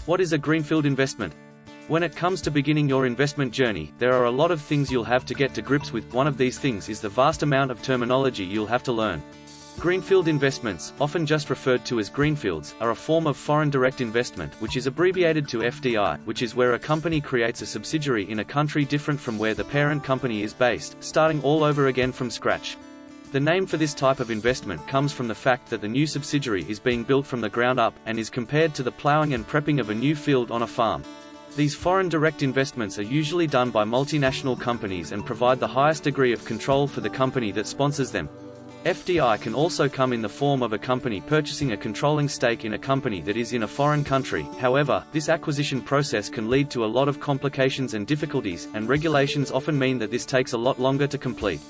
What is a greenfield investment? When it comes to beginning your investment journey, there are a lot of things you'll have to get to grips with. One of these things is the vast amount of terminology you'll have to learn. Greenfield investments, often just referred to as greenfields, are a form of foreign direct investment, which is abbreviated to FDI, which is where a company creates a subsidiary in a country different from where the parent company is based, starting all over again from scratch. The name for this type of investment comes from the fact that the new subsidiary is being built from the ground up, and is compared to the plowing and prepping of a new field on a farm. These foreign direct investments are usually done by multinational companies and provide the highest degree of control for the company that sponsors them. FDI can also come in the form of a company purchasing a controlling stake in a company that is in a foreign country. However, this acquisition process can lead to a lot of complications and difficulties, and regulations often mean that this takes a lot longer to complete.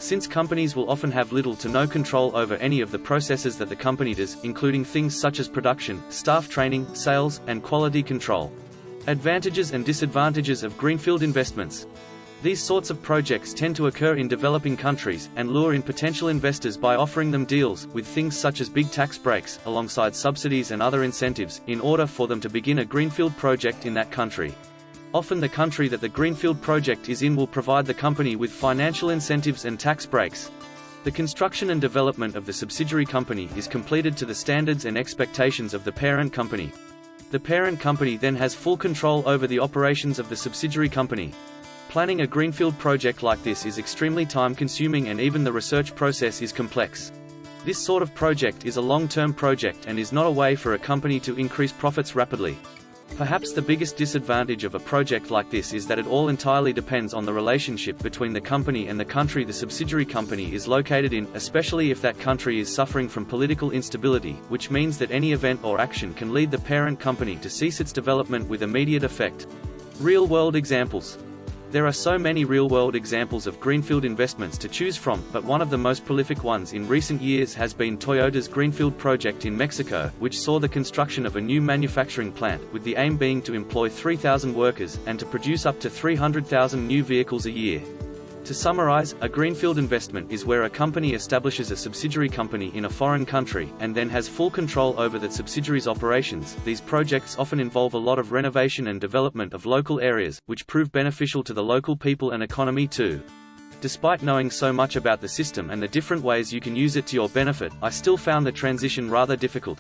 Since companies will often have little to no control over any of the processes that the company does, including things such as production, staff training, sales, and quality control. Advantages and disadvantages of greenfield investments. These sorts of projects tend to occur in developing countries, and lure in potential investors by offering them deals, with things such as big tax breaks, alongside subsidies and other incentives, in order for them to begin a greenfield project in that country. Often the country that the greenfield project is in will provide the company with financial incentives and tax breaks. The construction and development of the subsidiary company is completed to the standards and expectations of the parent company. The parent company then has full control over the operations of the subsidiary company. Planning a greenfield project like this is extremely time-consuming, and even the research process is complex. This sort of project is a long-term project and is not a way for a company to increase profits rapidly. Perhaps the biggest disadvantage of a project like this is that it all entirely depends on the relationship between the company and the country the subsidiary company is located in, especially if that country is suffering from political instability, which means that any event or action can lead the parent company to cease its development with immediate effect. Real-world examples. There are so many real-world examples of greenfield investments to choose from, but one of the most prolific ones in recent years has been Toyota's Greenfield project in Mexico, which saw the construction of a new manufacturing plant, with the aim being to employ 3,000 workers, and to produce up to 300,000 new vehicles a year. To summarize, a greenfield investment is where a company establishes a subsidiary company in a foreign country, and then has full control over that subsidiary's operations. These projects often involve a lot of renovation and development of local areas, which prove beneficial to the local people and economy too. Despite knowing so much about the system and the different ways you can use it to your benefit, I still found the transition rather difficult.